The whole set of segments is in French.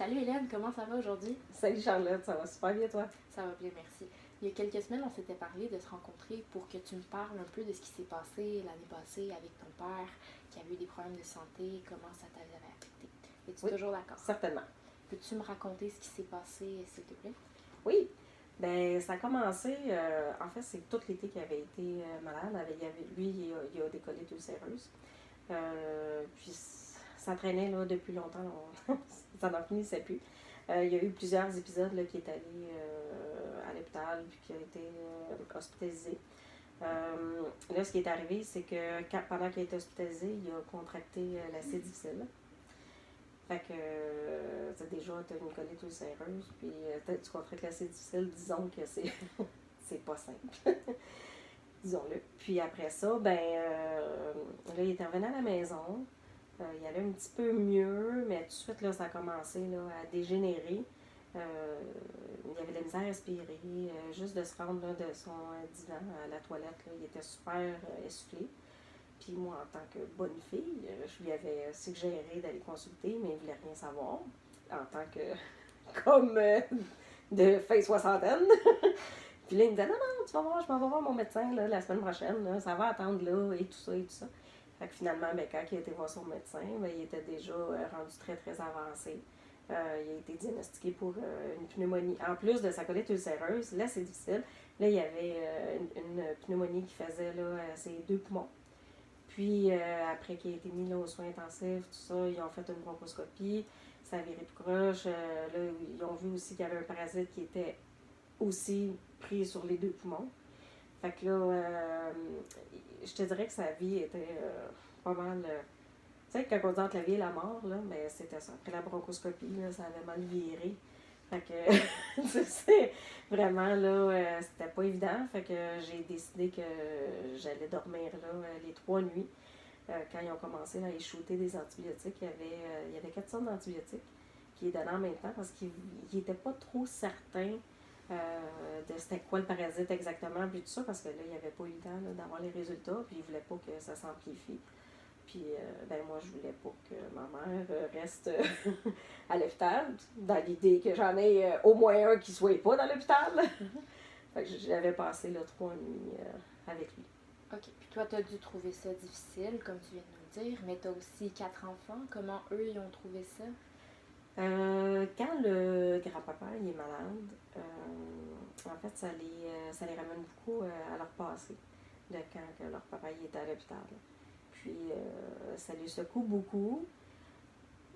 Salut Hélène, comment ça va aujourd'hui? Salut Charlotte, ça va super bien toi? Ça va bien, merci. Il y a quelques semaines, on s'était parlé de se rencontrer pour que tu me parles un peu de ce qui s'est passé l'année passée avec ton père, qui avait eu des problèmes de santé, comment ça t'avait affecté. Es-tu Oui, toujours d'accord? certainement. Peux-tu me raconter ce qui s'est passé, s'il te plaît? Oui, ben ça a commencé, en fait c'est tout l'été qu'il avait été malade. Lui, il a des colites ulcéreuses. Puis ça traînait là, depuis longtemps, ça n'en finissait plus. Il y a eu plusieurs épisodes là, qui est allé à l'hôpital puis qui a été hospitalisé. Là, ce qui est arrivé, c'est que pendant qu'il a été hospitalisé, il a contracté l'acide difficile. Fait que, déjà, tu as une colite ulcéreuse, puis tu contractes l'acide difficile, disons que c'est pas simple. Disons-le. Puis après ça, là, il est revenu à la maison. Il allait un petit peu mieux, mais tout de suite, là, ça a commencé là, à dégénérer. Il avait de la misère à respirer. Juste de se rendre là, de son divan à la toilette, là, il était super essoufflé. Puis moi, en tant que bonne fille, je lui avais suggéré d'aller consulter, mais il ne voulait rien savoir. En tant que, comme de fin soixantaine. Puis là, il me disait, non, non, tu vas voir, je m'en vais voir mon médecin là, la semaine prochaine, là, ça va attendre là, et tout ça, et tout ça. Fait que finalement, quand il a été voir son médecin, il était déjà rendu très, très avancé. Il a été diagnostiqué pour une pneumonie. En plus de sa colite ulcéreuse, là, c'est difficile. Là, il y avait une pneumonie qui faisait là, ses deux poumons. Puis, après qu'il a été mis là, aux soins intensifs, tout ça, ils ont fait une bronchoscopie, ça a viré tout croche. Là, ils ont vu aussi qu'il y avait un parasite qui était aussi pris sur les deux poumons. Fait que là, je te dirais que sa vie était pas mal. Tu sais, quand on dit entre la vie et la mort, là, mais c'était ça. Après la bronchoscopie, là, ça avait mal viré. Fait que, c'est vraiment, là, c'était pas évident. Fait que j'ai décidé que j'allais dormir, là, les 3 nuits. Quand ils ont commencé là, à échouter des antibiotiques, il y avait 4 sortes d'antibiotiques qui est donné en même temps parce qu'ils n'étaient pas trop certains de c'était quoi le parasite exactement, puis tout ça, parce que là, il n'y avait pas eu le temps là, d'avoir les résultats, puis ils ne voulaient pas que ça s'amplifie. Puis, moi, je voulais pas que ma mère reste à l'hôpital, dans l'idée que j'en ai au moins un qui ne soit pas dans l'hôpital. Fait que j'avais passé là, 3 nuits avec lui. Ok, puis toi, tu as dû trouver ça difficile, comme tu viens de nous le dire, mais tu as aussi 4 enfants. Comment eux, ils ont trouvé ça? Quand le grand-papa il est malade, en fait, ça les ramène beaucoup à leur passé, de quand que leur papa il était à l'hôpital. Puis, ça les secoue beaucoup.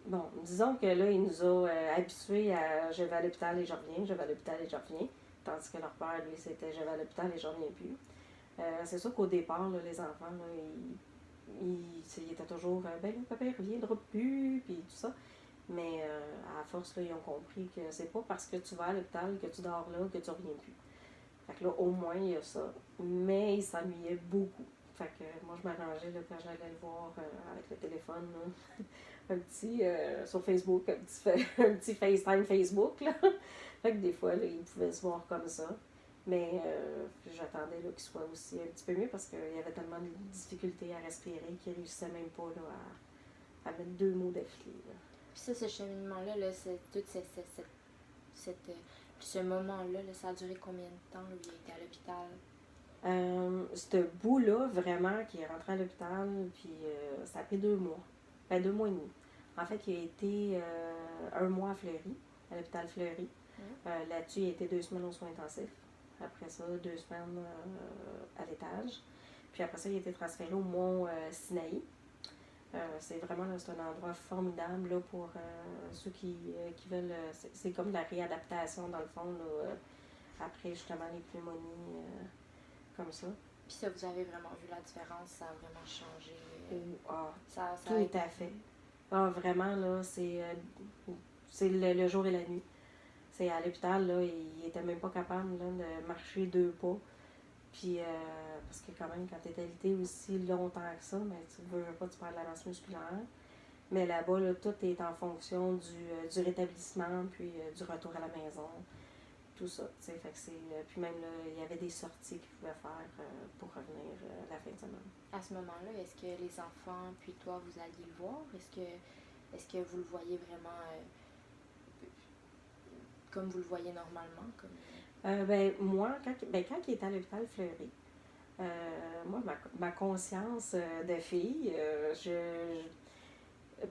Bon, disons que là, il nous a habitués à je vais à l'hôpital et je reviens, je vais à l'hôpital et je reviens. Tandis que leur père, lui, c'était je vais à l'hôpital et je reviens plus. C'est sûr qu'au départ, là, les enfants, là, ils étaient toujours ben là, papa, il reviendra plus, puis tout ça. Mais à force, là, ils ont compris que c'est pas parce que tu vas à l'hôpital, que tu dors là, que tu reviens plus. Fait que là, au moins, il y a ça. Mais ils s'ennuyaient beaucoup. Fait que moi, je m'arrangeais là, quand j'allais le voir avec le téléphone, là, un petit sur Facebook, un petit FaceTime Facebook. Là. Fait que des fois, là, ils pouvaient se voir comme ça. Mais j'attendais là, qu'il soit aussi un petit peu mieux parce qu'il y avait tellement de difficultés à respirer qu'il ne réussissait même pas là, à mettre 2 mots d'affilée. Puis ça, ce cheminement-là, là, ce moment-là, là, ça a duré combien de temps, lui, il était à l'hôpital? Ce bout-là, vraiment, qui est rentré à l'hôpital, puis ça a pris 2 mois. 2 mois et demi. En fait, il a été 1 mois à Fleury, à l'hôpital Fleury. Là-dessus, il a été 2 semaines aux soins intensifs. Après ça, 2 semaines à l'étage. Puis après ça, il a été transféré au mont Sinaï. C'est vraiment là, c'est un endroit formidable là, pour ceux qui veulent. C'est comme de la réadaptation, dans le fond, là, après justement les pneumonies comme ça. Puis ça, vous avez vraiment vu la différence, ça a vraiment changé. Ah, Ça tout est à fait. Ah, vraiment, là, c'est le jour et la nuit. C'est à l'hôpital, là, il était même pas capable là, de marcher 2 pas. Puis, parce que quand même, quand tu es alité aussi longtemps que ça, mais tu veux pas, tu perds de la masse musculaire. Mais là-bas, là, tout est en fonction du rétablissement, puis du retour à la maison, tout ça. Fait que puis même, là, il y avait des sorties qu'ils pouvaient faire pour revenir la fin de semaine. À ce moment-là, est-ce que les enfants, puis toi, vous alliez le voir? Est-ce que vous le voyez vraiment comme vous le voyez normalement? Comme... Moi, quand il était à l'hôpital Fleury, moi, ma conscience de fille,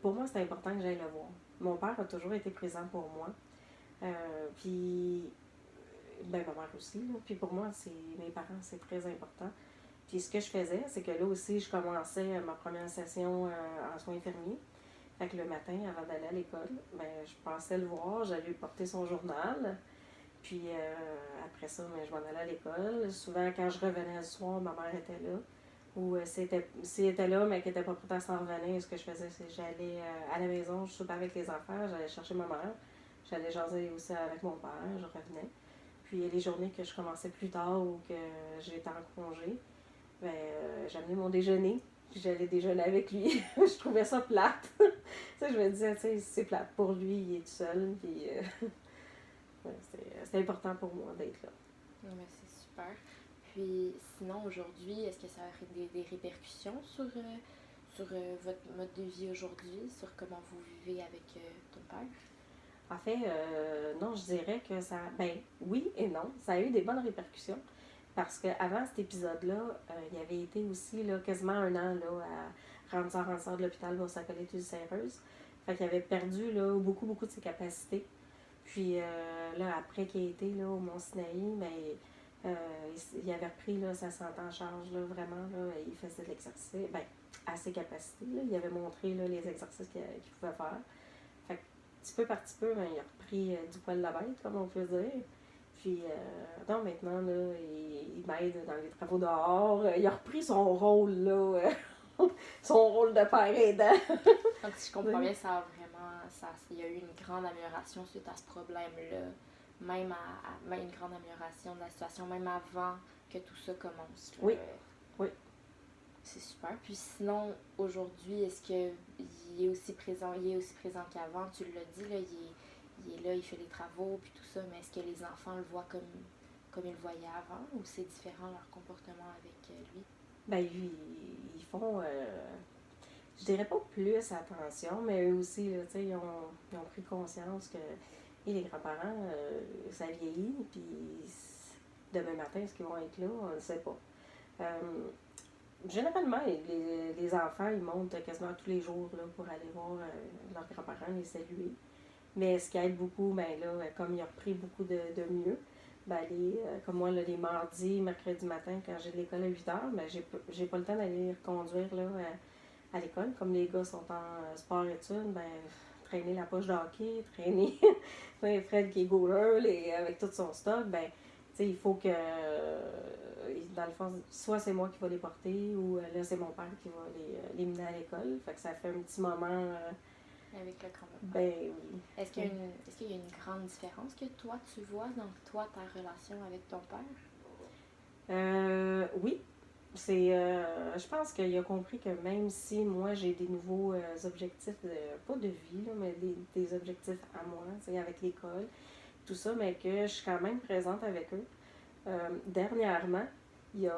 pour moi, c'est important que j'aille le voir. Mon père a toujours été présent pour moi. Puis, ma mère aussi. Là. Puis pour moi, mes parents, c'est très important. Puis ce que je faisais, c'est que là aussi, je commençais ma première session en soins infirmiers. Fait que le matin, avant d'aller à l'école, je passais le voir, j'allais lui porter son journal. Puis après ça, je m'en allais à l'école. Souvent, quand je revenais le soir, ma mère était là. Ou si elle était là, mais qu'elle n'était pas prête à s'en revenir, ce que je faisais, c'est que j'allais à la maison, je soupais avec les enfants, j'allais chercher ma mère. J'allais jaser aussi avec mon père, je revenais. Puis les journées que je commençais plus tard ou que j'étais en congé, j'amenais mon déjeuner. Puis j'allais déjeuner avec lui. Je trouvais ça plate. Je me disais, c'est plate pour lui, il est tout seul. Puis c'était important pour moi d'être là. Oui, mais c'est super. Puis sinon, aujourd'hui, est-ce que ça a des répercussions sur votre mode de vie aujourd'hui, sur comment vous vivez avec ton père? En fait, non, je dirais que ça... oui et non. Ça a eu des bonnes répercussions. Parce qu'avant cet épisode-là, il avait été aussi là, quasiment un an là, à rendre de l'hôpital pour sa colite ulcéreuse. Fait qu'il avait perdu là, beaucoup, beaucoup de ses capacités. Puis là, après qu'il ait été là, au Mont-Sinaï, il avait repris là, sa santé en charge, là, vraiment. Là, il faisait de l'exercice, à ses capacités. Là, il avait montré là, les exercices qu'il pouvait faire. Fait que petit peu par petit peu, il a repris du poil de la bête, comme on peut dire. Puis, non, maintenant, là, il m'aide dans les travaux dehors. Il a repris son rôle, là, son rôle de père aidant. Donc, si je comprends bien, il y a eu une grande amélioration suite à ce problème-là. Même une grande amélioration de la situation, même avant que tout ça commence. Là. Oui. C'est super. Puis sinon, aujourd'hui, est-ce qu'il est aussi présent qu'avant? Tu l'as dit, là, il est là, il fait les travaux, puis tout ça, mais est-ce que les enfants le voient comme ils le voyaient avant, ou c'est différent leur comportement avec lui? Ils font, je dirais pas plus attention, mais eux aussi, là, ils ont pris conscience que les grands-parents, ça vieillit, puis demain matin, est-ce qu'ils vont être là? On ne sait pas. Généralement, les enfants, ils montent quasiment tous les jours là, pour aller voir leurs grands-parents, les saluer. Mais ce qui aide beaucoup, comme il a repris beaucoup de mieux, comme moi, là, les mardis, mercredis matin, quand j'ai de l'école à 8h, j'ai pas le temps d'aller les reconduire là, à l'école. Comme les gars sont en sport-études, traîner la poche de hockey, traîner Fred qui est goaler, avec tout son stock, il faut que, dans le fond, soit c'est moi qui vais les porter ou là, c'est mon père qui va les mener à l'école. Fait que ça fait un petit moment... avec le grand-papa. Oui. Est-ce qu'il y a une grande différence que toi, tu vois dans ta relation avec ton père? Oui. Je pense qu'il a compris que même si moi, j'ai des nouveaux objectifs, pas de vie, là, mais des objectifs à moi, avec l'école, tout ça, mais que je suis quand même présente avec eux. Dernièrement, je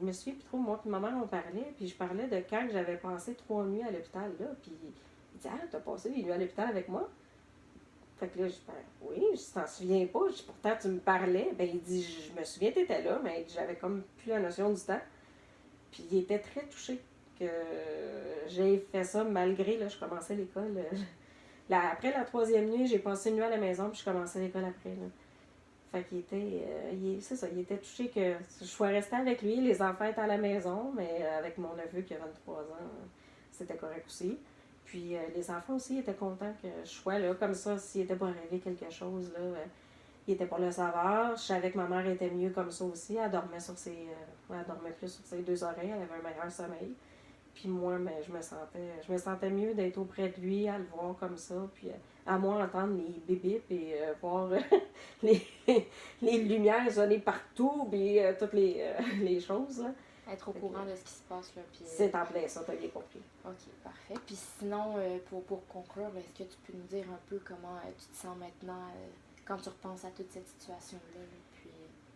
me souviens plus trop, moi et ma mère, on parlait, puis je parlais de quand j'avais passé 3 nuits à l'hôpital, là, puis il dit « Ah, t'as passé des nuits à l'hôpital avec moi? » Fait que là, je dis « Oui, je t'en souviens pas, pourtant tu me parlais. » Il dit « Je me souviens, t'étais là, mais j'avais comme plus la notion du temps. » Puis il était très touché que j'ai fait ça malgré, là, je commençais l'école. Après la 3e nuit, j'ai passé une nuit à la maison, puis je commençais l'école après, là. Fait qu'il était, c'est ça, il était touché que je sois restée avec lui, les enfants étaient à la maison, mais avec mon neveu qui a 23 ans, c'était correct aussi. Puis les enfants aussi étaient contents que je sois là, comme ça, s'il était pas arrivé quelque chose, là, il était pour le savoir. Je savais que ma mère était mieux comme ça aussi, elle dormait elle dormait plus sur ses 2 oreilles, elle avait un meilleur sommeil. Puis moi, je me sentais mieux d'être auprès de lui, à le voir comme ça, puis à moi entendre les bébés, puis voir les lumières sonner partout, puis toutes les choses. Là. Être au courant de ce qui se passe. Là, puis, c'est en plein ça, t'as bien compris. OK, parfait. Puis sinon, pour conclure, est-ce que tu peux nous dire un peu comment tu te sens maintenant quand tu repenses à toute cette situation-là? Puis...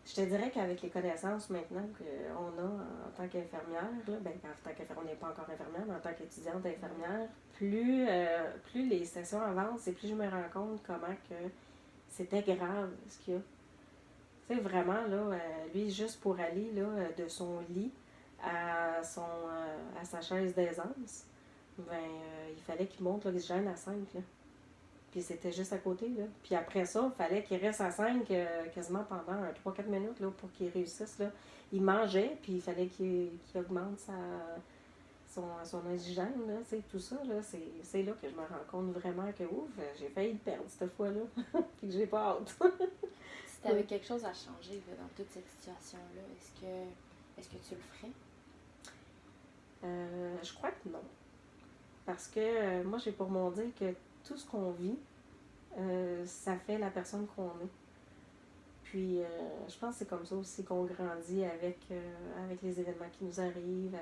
Je te dirais qu'avec les connaissances maintenant qu'on a en tant qu'infirmière, là, ben, en tant qu'infirmière, on n'est pas encore infirmière, mais en tant qu'étudiante infirmière, plus les sessions avancent et plus je me rends compte comment que c'était grave ce qu'il y a. Tu sais, vraiment, là, lui, juste pour aller là, de son lit à sa chaise d'aisance, ben, il fallait qu'il monte l'oxygène à 5. Là. Puis c'était juste à côté. Là. Puis après ça, il fallait qu'il reste à 5 quasiment pendant 3-4 minutes là, pour qu'il réussisse. Là. Il mangeait, puis il fallait qu'il augmente son oxygène. Là, tout ça, là, c'est là que je me rends compte vraiment que ouf, j'ai failli le perdre cette fois-là. Puis que j'ai pas hâte. Si tu avais quelque chose à changer là, dans toute cette situation-là, est-ce que tu le ferais? Je crois que non. Parce que moi, j'ai pour mon dire que tout ce qu'on vit, ça fait la personne qu'on est. Puis, je pense que c'est comme ça aussi qu'on grandit avec les événements qui nous arrivent,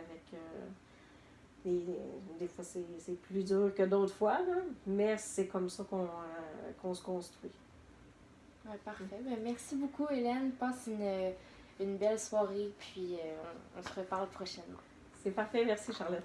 des fois, c'est plus dur que d'autres fois, là, mais c'est comme ça qu'on se construit. Ouais, parfait. Ben, merci beaucoup, Hélène. Passe une belle soirée, puis on se reparle prochainement. C'est parfait. Merci, Charlotte.